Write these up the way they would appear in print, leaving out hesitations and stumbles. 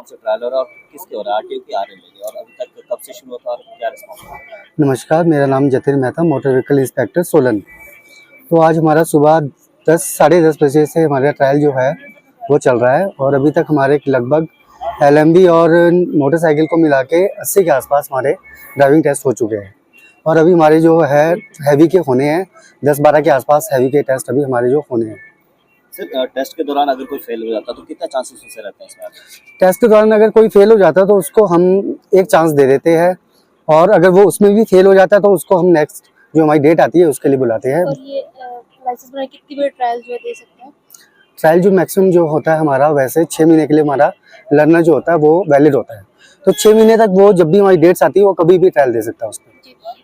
कौन सा ट्रायल हो रहा है और किसके हो रहा है, आरटीओ की आ रही है, और अभी तक कब से शुरू होता है और क्या रिस्पॉन्स है? नमस्कार, मेरा नाम Jatin Mehta, motor vehicle inspector Solan. तो आज हमारा सुबह 10 साढ़े 10 बजे से हमारा ट्रायल जो है वो चल रहा है और अभी तक हमारे लगभग एलएमवी और मोटरसाइकिल को मिला के 80 के आसपास हमारे ड्राइविंग टेस्ट हो चुके हैं। और अभी हमारे जो है हैवी के होने हैं, 10-12 के आसपास हैवी के टेस्ट अभी हमारे जो होने हैं। सर टेस्ट के दौरान अगर कोई फेल हो जाता तो कितना चांसेस उससे रहते हैं इसमें? टेस्ट के दौरान अगर कोई फेल हो जाता तो उसको हम एक चांस दे देते हैं, और अगर वो उसमें भी फेल हो जाता है तो उसको हम नेक्स्ट जो हमारी डेट आती है उसके लिए बुलाते हैं। और ये लाइसेंस बनाने की कितनी बड़ी ट्रायल जो है दे सकते हैं? ट्रायल जो मैक्सिमम जो होता है हमारा, वैसे 6 महीने के लिए हमारा लर्नर जो होता है वो वैलिड होता है। तो 6 महीने तक वो जब भी हमारी डेट्स आती है वो कभी भी ट्रायल दे सकता है उसमें।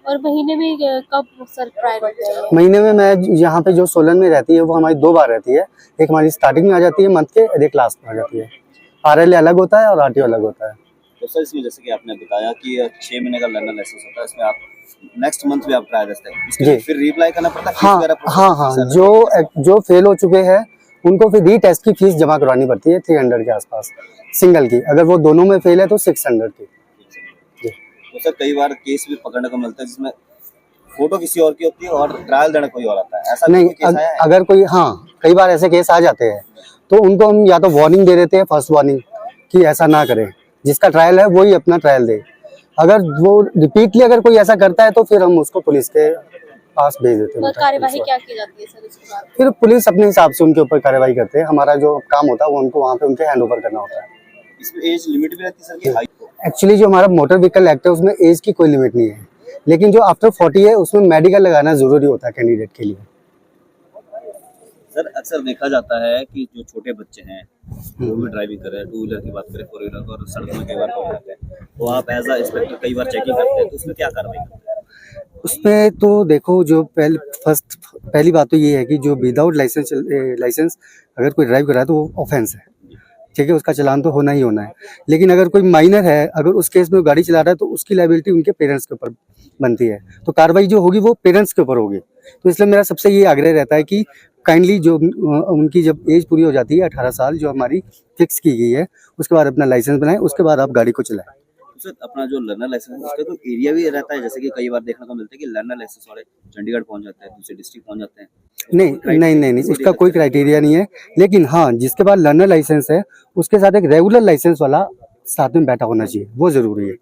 और महीने में कब सर ट्रायल होता है? महीने में मैं यहाँ पे जो सोलन में रहती है वो हमारी 2 बार रहती है। एक हमारी स्टार्टिंग में आ जाती है मंथ के, और एक लास्ट में आ जाती है। आरएल अलग होता है और आरटीओ अलग होता है। तो सर इसमें जैसे कि आपने बताया कि 6 महीने का लर्नर लाइसेंस होता है, इसमें आप नेक्स्ट मंथ भी आप ट्रायल देते हैं, इसके लिए जी। फिर रीअप्लाई करना पड़ता है? हाँ, जो फेल हो चुके हैं उनको फिर री टेस्ट की फीस जमा करवानी पड़ती है 300 के आसपास सिंगल की। अगर वो दोनों में फेल है तो 600 की। जी। तो सर कई बार केस भी पकड़ने को मिलता है जिसमें फोटो किसी और की होती है और ट्रायल देना कोई और आता है, ऐसा नहीं, कोई केस आया है? अगर कोई, हाँ, कई बार ऐसे केस आ जाते हैं तो उनको हम या तो वार्निंग दे देते हैं, फर्स्ट वार्निंग कि ऐसा ना करें, जिसका ट्रायल है वही अपना ट्रायल दे। अगर वो रिपीटली अगर कोई ऐसा करता है तो फिर हम उसको पुलिस के पास भेज देते हैं। कार्यवाही क्या की जाती है सर इसके बाद? फिर पुलिस अपने हिसाब से उनके ऊपर कार्रवाई करते हैं। हमारा जो काम होता है वो उनको वहाँ पे उनके हैंड ओवर करना होता है। इसमें एज लिमिट भी रहती है सर कि हाइट को? एक्चुअली जो हमारा मोटर व्हीकल एक्ट है उसमें एज की कोई लिमिट नहीं है, लेकिन जो आफ्टर 40 है उसमें मेडिकल लगाना जरूरी होता है कैंडिडेट के लिए। सर अक्सर देखा जाता है कि जो छोटे बच्चे हैं वो भी ड्राइविंग कर रहे हैं, 2 व्हीलर की बात करें, 4 व्हीलर, और सड़क में कई बार पकड़ जाते हैं, तो आप एज अ इंस्पेक्टर कई बार चेकिंग करते हैं, तो उसमें क्या कार्रवाई करते हैं? उसमें तो देखो, जो पहली बात तो ये है कि जो विदाउट लाइसेंस अगर कोई ड्राइव कर रहा है तो वो ऑफेंस है, ठीक है, उसका चालान तो होना ही होना है। लेकिन अगर कोई माइनर है, अगर उस केस में वो गाड़ी चला रहा है तो उसकी लायबिलिटी उनके पेरेंट्स के ऊपर बनती है, तो कार्रवाई जो होगी वो पेरेंट्स के ऊपर होगी। तो इसलिए मेरा सबसे ये आग्रह रहता है कि काइंडली जो उनकी जब एज पूरी हो जाती है 18 साल जो हमारी फिक्स की गई है, उसके बाद अपना लाइसेंस बनाएं, उसके बाद आप गाड़ी को चलाएं। तो सर अपना जो लर्नर लाइसेंस है उसका तो एरिया भी रहता है, जैसे कि कई बार देखने को मिलता है कि लर्नर लाइसेंस वाले चंडीगढ़ पहुंच जाते हैं, दूसरे डिस्ट्रिक्ट पहुंच जाते हैं। नहीं, इसका कोई क्राइटेरिया नहीं है। लेकिन हाँ, जिसके पास लर्नर लाइसेंस है उसके साथ एक रेगुलर लाइसेंस वाला साथ में बैठा होना चाहिए, वो जरूरी है।